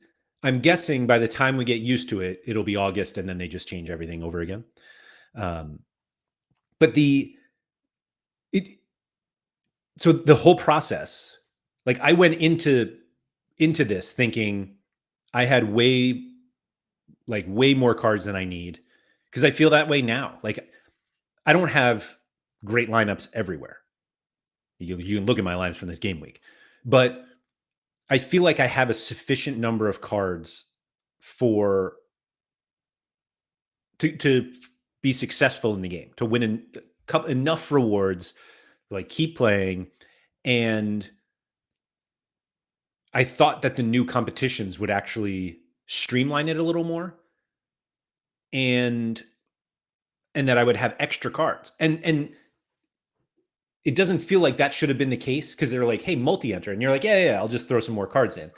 I'm guessing by the time we get used to it, it'll be August, and then they just change everything over again. But so the whole process, like I went into this thinking I had way more cards than I need, because I feel that way now. Like I don't have great lineups everywhere. You can look at my lineups from this game week, but I feel like I have a sufficient number of cards for to be successful in the game, to win enough rewards, like keep playing. And I thought that the new competitions would actually streamline it a little more, and that I would have extra cards. And it doesn't feel like that should have been the case, because they're like, hey, multi-enter. And you're like, yeah, I'll just throw some more cards in.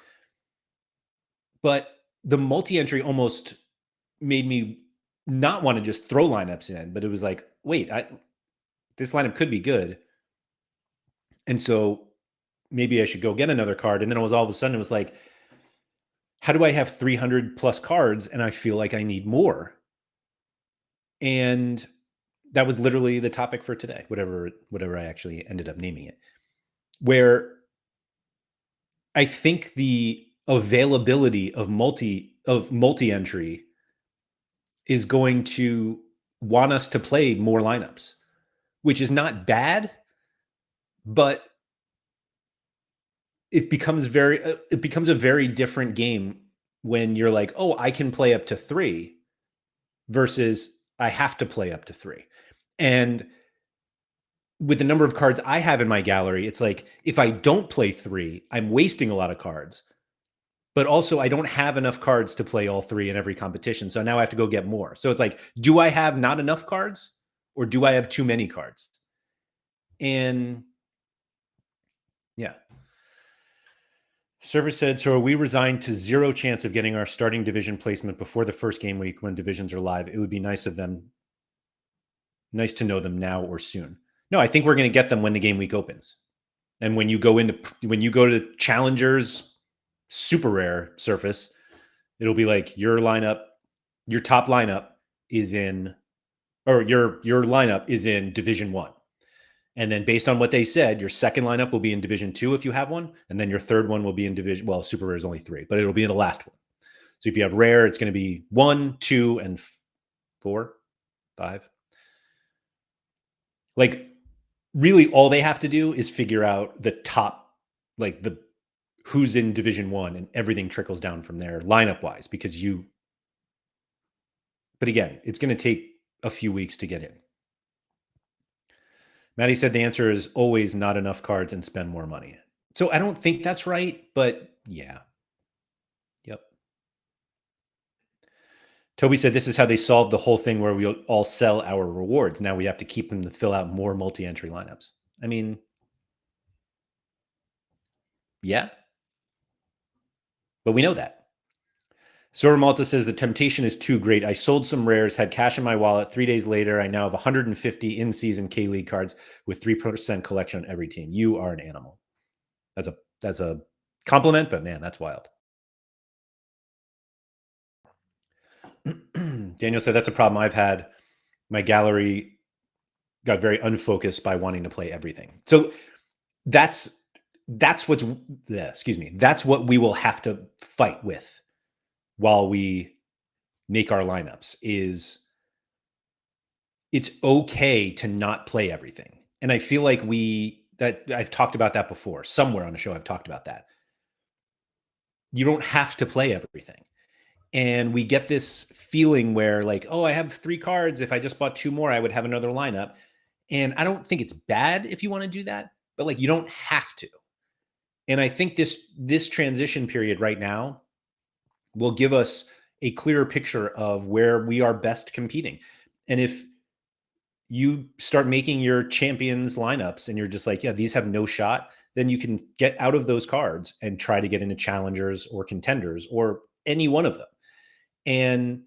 But the multi-entry almost made me not want to just throw lineups in, but it was like, wait, this lineup could be good. And so maybe I should go get another card. And then it was all of a sudden, it was like, how do I have 300 plus cards and I feel like I need more? And that was literally the topic for today, whatever I actually ended up naming it, where I think the availability of multi-entry is going to want us to play more lineups, which is not bad, but it becomes a very different game when you're like, oh, I can play up to 3 versus I have to play up to 3. And with the number of cards I have in my gallery, it's like, if I don't play 3, I'm wasting a lot of cards. But also, I don't have enough cards to play all 3 in every competition. So now I have to go get more. So it's like, do I have not enough cards, or do I have too many cards? And yeah. Server said, so are we resigned to zero chance of getting our starting division placement before the first game week when divisions are live? It would be nice to know them now or soon. No, I think we're going to get them when the game week opens. And when you go to Challengers super rare surface, it'll be like your top lineup is in, or your lineup is in Division 1. And then based on what they said, your second lineup will be in Division 2 if you have one, and then your third one will be in Division, well, super rare is only 3, but it'll be in the last one. So if you have rare, it's going to be 1, 2, and 4, 5. Like, really all they have to do is figure out the top, like the who's in Division 1, and everything trickles down from there lineup wise, but again, it's going to take a few weeks to get in. Maddie said the answer is always not enough cards and spend more money. So I don't think that's right, but yeah. Yep. Toby said this is how they solved the whole thing where we all sell our rewards. Now we have to keep them to fill out more multi-entry lineups. I mean, yeah. But we know that. Sora Malta says the temptation is too great. I sold some rares, had cash in my wallet. 3 days later, I now have 150 in-season K-League cards with 3% collection on every team. You are an animal. That's a compliment, but man, that's wild. Daniel said that's a problem I've had. My gallery got very unfocused by wanting to play everything. So that's that's what we will have to fight with while we make our lineups. Is it's okay to not play everything. And I feel like I've talked about that before. Somewhere on the show I've talked about that. You don't have to play everything. And we get this feeling where, like, oh, I have 3 cards. If I just bought 2 more, I would have another lineup. And I don't think it's bad if you want to do that, but like, you don't have to. And I think this transition period right now will give us a clearer picture of where we are best competing. And if you start making your champions lineups and you're just like, yeah, these have no shot, then you can get out of those cards and try to get into challengers or contenders or any one of them. And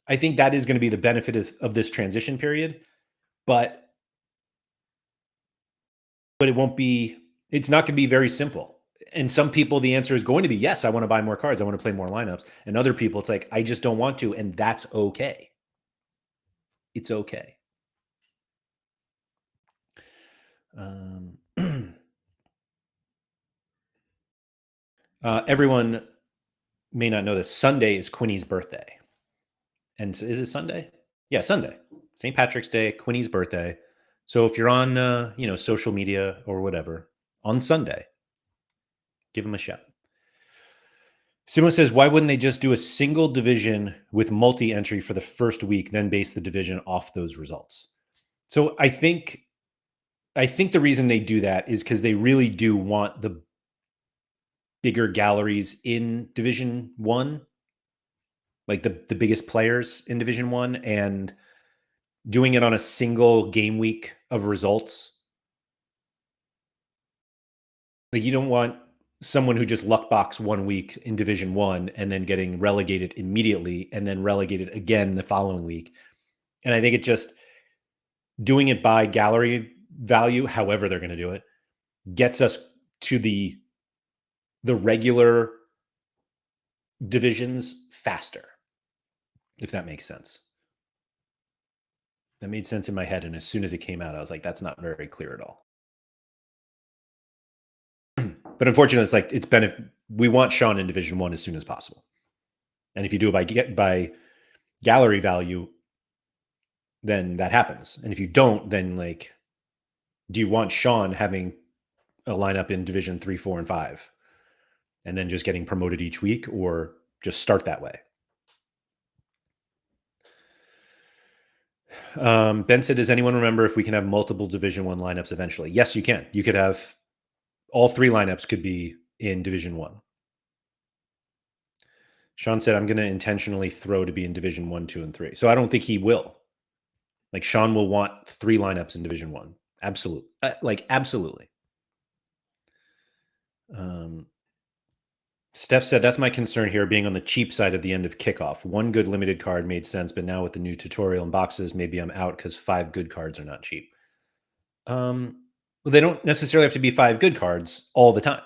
I think that is going to be the benefit of this transition period, but it's not going to be very simple. And some people, the answer is going to be, yes, I want to buy more cards. I want to play more lineups. And other people, it's like, I just don't want to. And that's okay. It's okay. Everyone may not know this. Sunday is Quinny's birthday. And is it Sunday? Yeah, Sunday. St. Patrick's Day, Quinny's birthday. So if you're on, social media or whatever on Sunday, give them a shot. Simo says, why wouldn't they just do a single division with multi-entry for the first week, then base the division off those results? So I think the reason they do that is because they really do want the bigger galleries in Division One, like the biggest players in Division One, and doing it on a single game week of results. Like you don't want someone who just luck box 1 week in Division One and then getting relegated immediately and then relegated again the following week. And I think it just doing it by gallery value, however they're going to do it, gets us to the regular divisions faster, if that makes sense. That made sense in my head, and as soon as it came out, I was like, that's not very clear at all. But unfortunately, it's like we want Sean in Division One as soon as possible. And if you do it by gallery value, then that happens. And if you don't, then like, do you want Sean having a lineup in Division 3, 4, and 5, and then just getting promoted each week, or just start that way? Ben said, does anyone remember if we can have multiple Division One lineups eventually? Yes, you can. You could have all 3 lineups could be in Division One. Sean said, I'm going to intentionally throw to be in Division 1, 2, and 3. So I don't think he will. Like Sean will want 3 lineups in Division 1. Absolutely. Absolutely. Steph said, that's my concern here, being on the cheap side of the end of kickoff. 1 good limited card made sense, but now with the new tutorial and boxes, maybe I'm out because 5 good cards are not cheap. Well, they don't necessarily have to be 5 good cards all the time.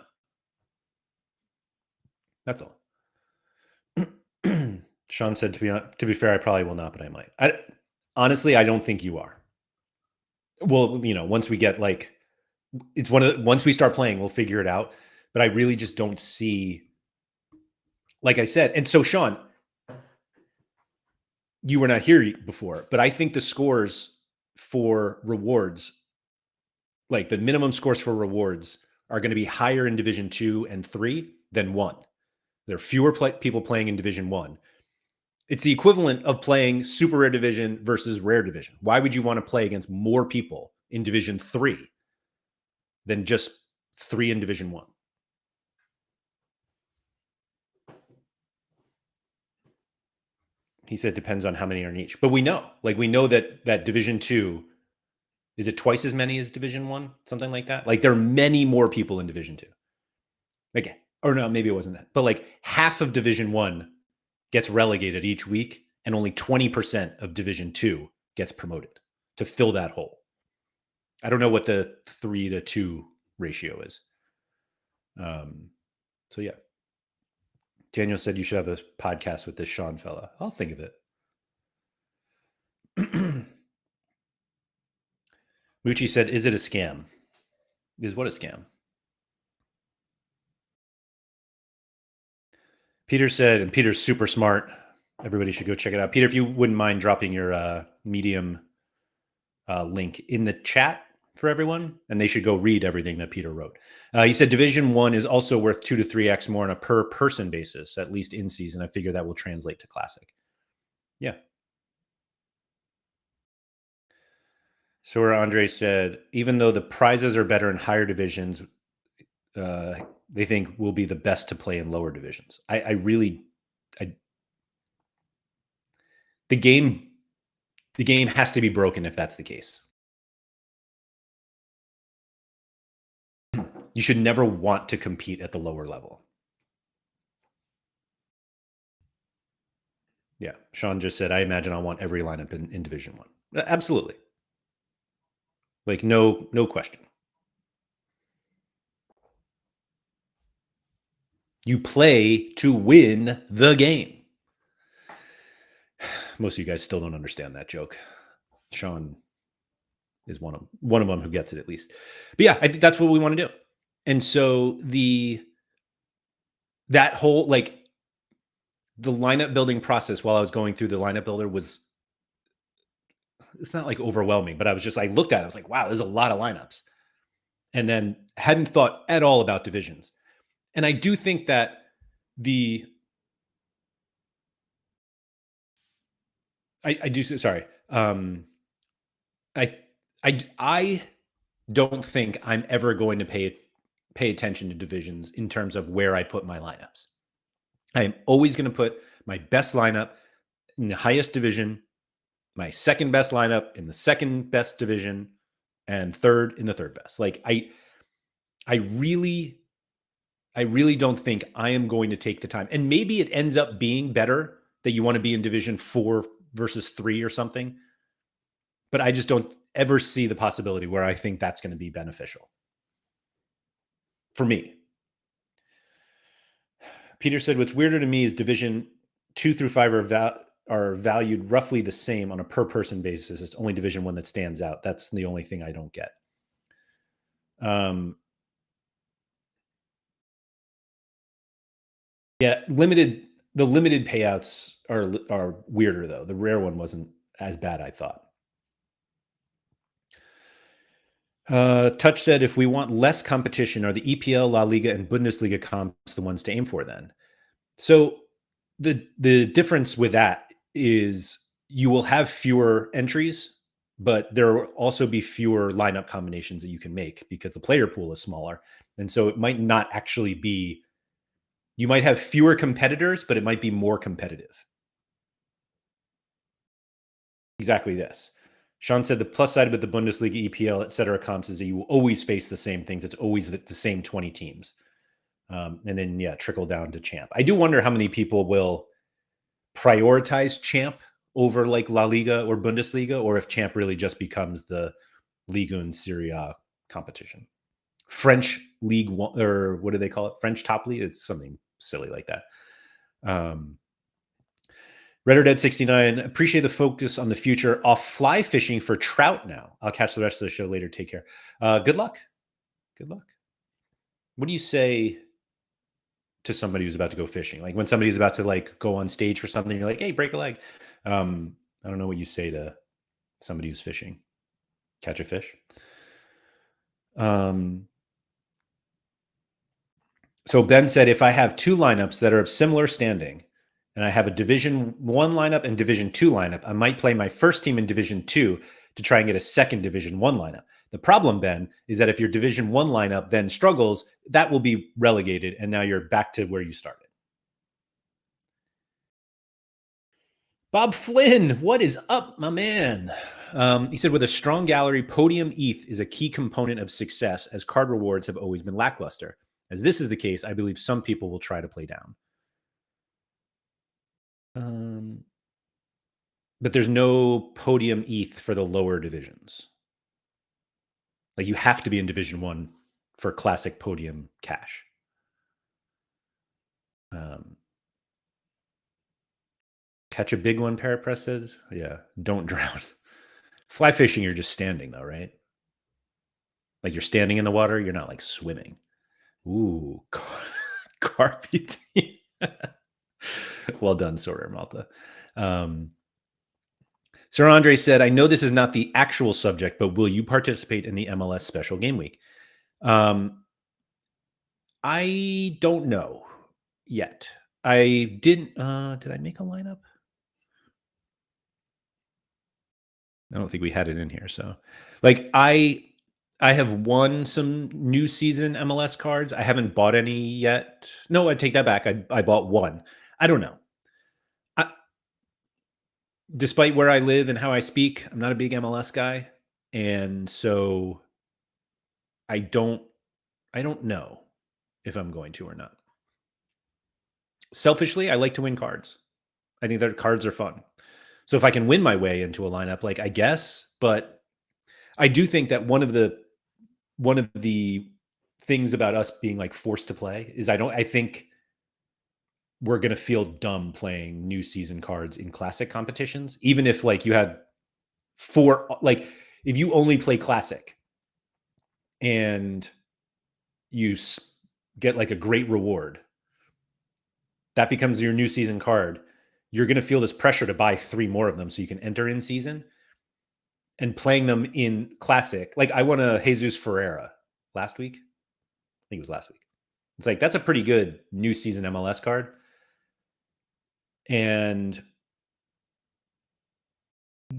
That's all. Sean said, to be fair, I probably will not, but I might. Honestly, I don't think you are. Well, once we get once we start playing, we'll figure it out. But I really just don't see, like I said. And so, Sean, you were not here before, but I think the scores for rewards, like the minimum scores for rewards, are going to be higher in Division 2 and 3 than 1. There are fewer people playing in Division 1. It's the equivalent of playing Super Rare Division versus Rare Division. Why would you want to play against more people in Division 3 than just 3 in Division 1? He said depends on how many are in each. But we know that Division 2, is it twice as many as Division 1? Something like that. Like there are many more people in Division 2. Or no, maybe it wasn't that. But like half of Division 1 gets relegated each week, and only 20% of Division 2 gets promoted to fill that hole. I don't know what the 3-2 ratio is. So yeah. Daniel said you should have a podcast with this Sean fella. I'll think of it. Moochie said, is it a scam? Is what a scam? Peter said, and Peter's super smart. Everybody should go check it out. Peter, if you wouldn't mind dropping your Medium link in the chat for everyone, and they should go read everything that Peter wrote. He said Division 1 is also worth 2 to 3x more on a per person basis, at least in season. I figure that will translate to Classic. Yeah. Sora Andre said, even though the prizes are better in higher divisions, they think will be the best to play in lower divisions. The game has to be broken if that's the case. You should never want to compete at the lower level. Yeah. Sean just said, I imagine I'll want every lineup in Division 1. Absolutely. Like no question. You play to win the game. Most of you guys still don't understand that joke. Sean is one of them who gets it at least. But yeah, I think that's what we want to do. And so that whole the lineup building process while I was going through the lineup builder was it's not like overwhelming, but I was just, I looked at it, I was like, wow, there's a lot of lineups. And then hadn't thought at all about divisions. And I do think that the, I do, sorry. I, I don't think I'm ever going to pay attention to divisions in terms of where I put my lineups. I am always going to put my best lineup in the highest division, my second best lineup in the second best division, and third in the third best. Like I really, I really don't think I am going to take the time. And maybe it ends up being better that you want to be in division 4 versus 3 or something. But I just don't ever see the possibility where I think that's going to be beneficial for me. Peter said, what's weirder to me is division 2 through 5 are valued roughly the same on a per person basis. It's only division 1 that stands out. That's the only thing I don't get. Yeah, the limited payouts are weirder though. The rare one wasn't as bad, I thought. Touch said, if we want less competition, are the EPL, La Liga, and Bundesliga comps the ones to aim for then? So the difference with that is you will have fewer entries, but there will also be fewer lineup combinations that you can make because the player pool is smaller. And so it might not actually be, you might have fewer competitors, but it might be more competitive. Exactly this. Sean said the plus side with the Bundesliga, EPL, et cetera comps is that you will always face the same things. It's always the same 20 teams. And then, yeah, trickle down to champ. I do wonder how many people will prioritize champ over like La Liga or Bundesliga, or if champ really just becomes the Liga and Serie A competition. French League One, or what do they call it? French top league? It's something silly like that. Red or Dead 69, appreciate the focus on the future. Off fly fishing for trout now. I'll catch the rest of the show later. Take care. Good luck. Good luck. What do you say to somebody who's about to go fishing? Like when somebody's about to like go on stage for something, you're like, hey, break a leg. I don't know what you say to somebody who's fishing. Catch a fish. So Ben said, if I have two lineups that are of similar standing, and I have a Division 1 lineup and Division 2 lineup, I might play my first team in Division 2 to try and get a second Division 1 lineup. The problem, Ben, is that if your Division 1 lineup then struggles, that will be relegated, and now you're back to where you started. Bob Flynn, what is up, my man? He said, with a strong gallery, podium ETH is a key component of success, as card rewards have always been lackluster. As this is the case, I believe some people will try to play down. But there's no podium ETH for the lower divisions. Like you have to be in Division 1 for classic podium cash. Catch a big one, Parapress says. Yeah, don't drown. Fly fishing, you're just standing though, right? Like you're standing in the water, you're not like swimming. Ooh, carpy. Well done, Sorare Malta. Sir Andre said, I know this is not the actual subject, but will you participate in the MLS special game week? I don't know yet. I didn't. Did I make a lineup? I don't think we had it in here. So, like, I have won some new season MLS cards. I haven't bought any yet. No, I take that back. I bought one. I don't know. Despite where I live and how I speak, I'm not a big MLS guy, and so I don't know if I'm going to or not. Selfishly, I like to win cards. I think that cards are fun. So if I can win my way into a lineup, like I guess, but I do think that one of the things about us being like forced to play is I think we're going to feel dumb playing new season cards in classic competitions, even if like you had like if you only play classic and you get like a great reward, that becomes your new season card. You're going to feel this pressure to buy 3 more of them so you can enter in season. and playing them in Classic. Like I won a Jesus Ferreira last week. I think it was last week. It's like that's a pretty good new season MLS card. And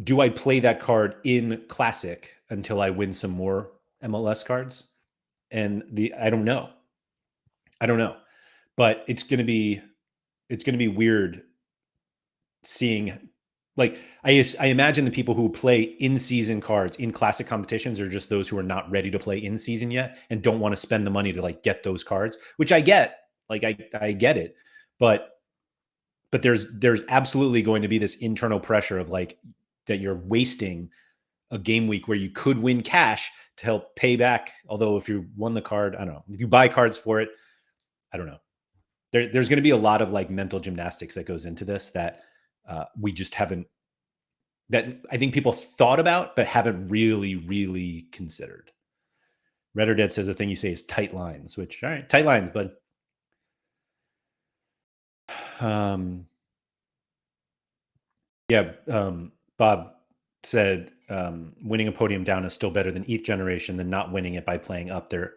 do I play that card in Classic until I win some more MLS cards? And I don't know. I don't know. But it's gonna be weird seeing like I imagine the people who play in season cards in classic competitions are just those who are not ready to play in season yet and don't want to spend the money to like get those cards, which I get. Like I get it. But there's absolutely going to be this internal pressure of like that you're wasting a game week where you could win cash to help pay back. Although if you won the card, I don't know. If you buy cards for it, I don't know. There's going to be a lot of like mental gymnastics that goes into this that we just haven't, that I think people thought about but haven't really considered. Red or Dead says the thing you say is tight lines, which all right, tight lines, bud. Um, yeah, Bob said winning a podium down is still better than ETH generation than not winning it by playing up. There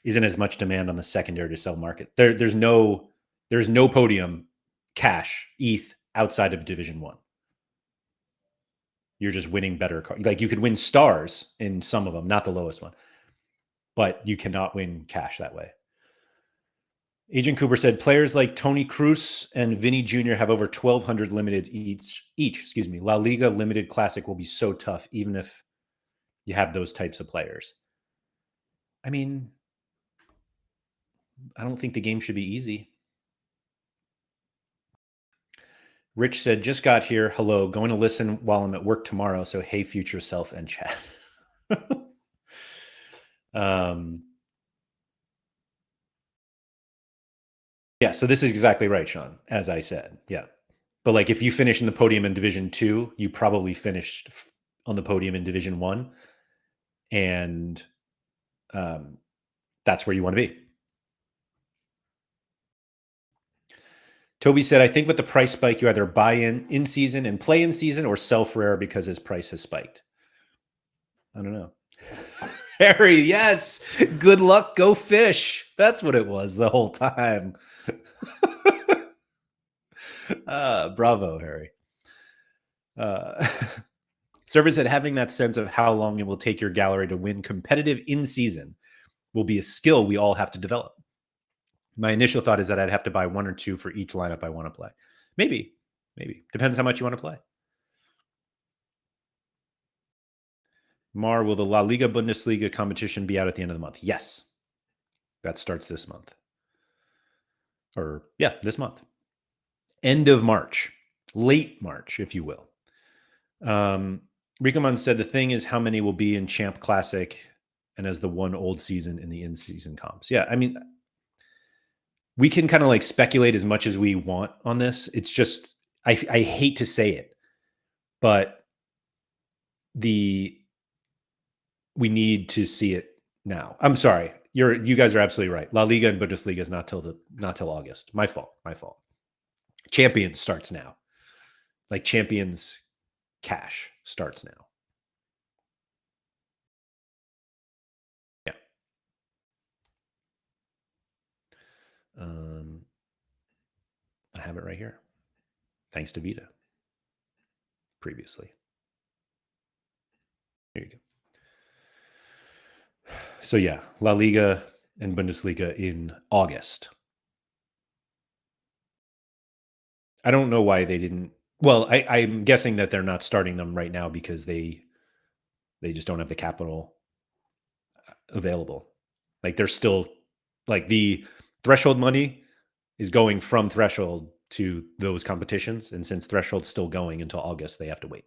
isn't as much demand on the secondary to sell market. There's no podium cash ETH outside of Division One. You're just winning better cards. Like you could win stars in some of them, not the lowest one, but you cannot win cash that way. Agent Cooper said players like Tony Cruz and Vinny Jr. have over 1,200 limiteds each. Excuse me. La Liga limited classic will be so tough, even if you have those types of players. I mean, I don't think the game should be easy. Rich said, just got here. Hello. Going to listen while I'm at work tomorrow. So, hey, future self and chat. Yeah, so this is exactly right, Sean, as I said. Yeah. But like if you finish in the podium in Division 2, you probably finished on the podium in Division 1. And that's where you want to be. Toby said, I think with the price spike, you either buy in season and play in season or sell Ferrer because his price has spiked. I don't know. Harry, yes. Good luck. Go fish. That's what it was the whole time. Bravo, Harry. Server said having that sense of how long it will take your gallery to win competitive in season will be a skill we all have to develop. My initial thought is that I'd have to buy one or two for each lineup I want to play. Maybe. Depends how much you want to play. Mar, will the La Liga Bundesliga competition be out at the end of the month? Yes. That starts this month. Or, yeah, this month. End of March. Late March, if you will. Rikaman said the thing is how many will be in Champ Classic and as the one old season in the in-season comps. Yeah, I mean, we can kind of like speculate as much as we want on this. It's just, I hate to say it, but we need to see it now. I'm sorry. You guys are absolutely right. La Liga and Bundesliga is not till August. My fault. Champions starts now. Like Champions cash starts now. Yeah. I have it right here. Thanks to Vita. Previously. Here you go. So yeah, La Liga and Bundesliga in August. I don't know why they didn't. Well, I'm guessing that they're not starting them right now because they just don't have the capital available. Like they're still like the threshold money is going from threshold to those competitions, and since threshold's still going until August, they have to wait.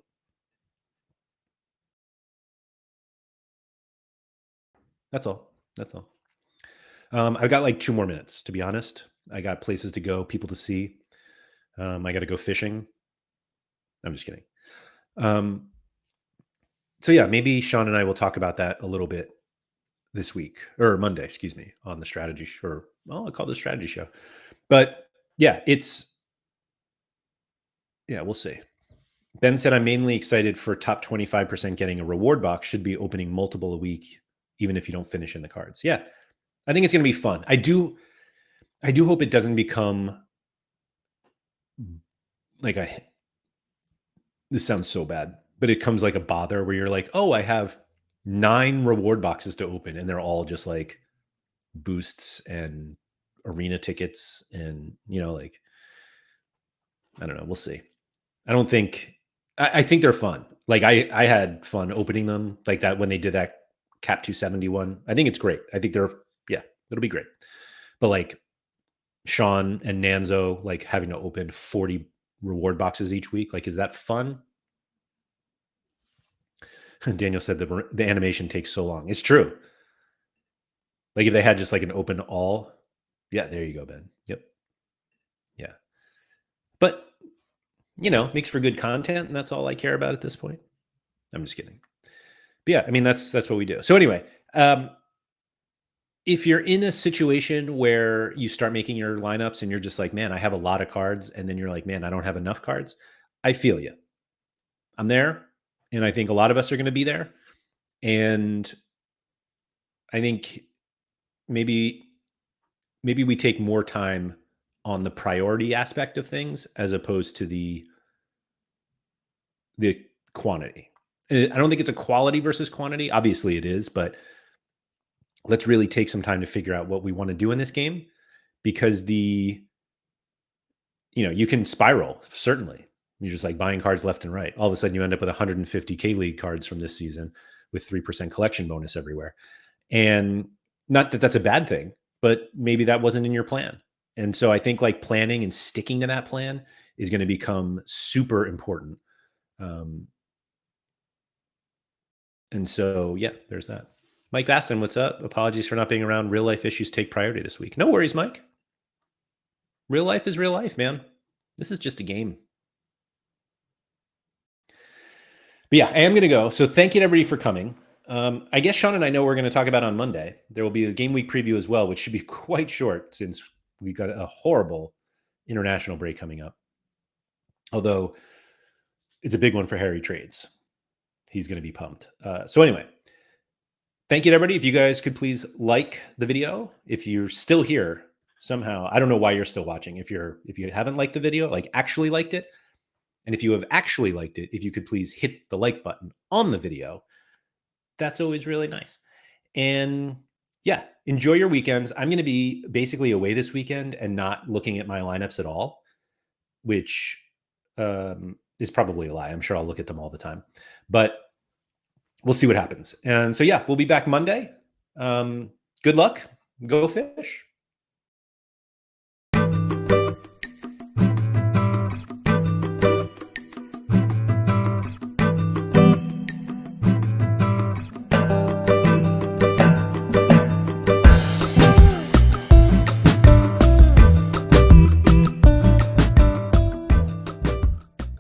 That's all. I've got like 2 more minutes, to be honest. I got places to go, people to see. I got to go fishing. I'm just kidding. So yeah, maybe Sean and I will talk about that a little bit this week or Monday, excuse me, on the strategy show. Well, I call it the strategy show. But yeah, we'll see. Ben said, I'm mainly excited for top 25% getting a reward box. Should be opening multiple a week, even if you don't finish in the cards. Yeah. I think it's going to be fun. I do hope it doesn't become like this sounds so bad, but it comes like a bother where you're like, oh, I have 9 reward boxes to open and they're all just like boosts and arena tickets and, like, I don't know. We'll see. I don't think, I think they're fun. Like I had fun opening them like that when they did that Cap 271. I think it's great. I think yeah, it'll be great. But like Sean and Nanzo, like having to open 40 reward boxes each week, like, is that fun? Daniel said the animation takes so long. It's true. Like if they had just like an open all, yeah, there you go, Ben. Yep. Yeah. But, makes for good content, and that's all I care about at this point. I'm just kidding. But yeah, I mean, that's what we do. So anyway, if you're in a situation where you start making your lineups and you're just like, man, I have a lot of cards, and then you're like, man, I don't have enough cards, I feel you. I'm there, and I think a lot of us are going to be there. And I think maybe we take more time on the priority aspect of things as opposed to the quantity. I don't think it's a quality versus quantity. Obviously it is, but let's really take some time to figure out what we want to do in this game, because you can spiral, certainly. You're just like buying cards left and right. All of a sudden you end up with 150 K-League cards from this season with 3% collection bonus everywhere. And not that that's a bad thing, but maybe that wasn't in your plan. And so I think like planning and sticking to that plan is going to become super important. And so, yeah, there's that. Mike Baston, what's up? Apologies for not being around. Real life issues take priority this week. No worries, Mike. Real life is real life, man. This is just a game. But yeah, I am going to go. So thank you to everybody for coming. I guess Sean and I know we're going to talk about on Monday. There will be a game week preview as well, which should be quite short since we've got a horrible international break coming up. Although it's a big one for Harry Trades. He's going to be pumped. So anyway, thank you to everybody. If you guys could please like the video. If you're still here somehow, I don't know why you're still watching. If you haven't liked the video, like actually liked it, and if you have actually liked it, if you could please hit the like button on the video, that's always really nice. And yeah, enjoy your weekends. I'm going to be basically away this weekend and not looking at my lineups at all, which is probably a lie. I'm sure I'll look at them all the time, but we'll see what happens. And so, yeah, we'll be back Monday. Good luck. Go fish.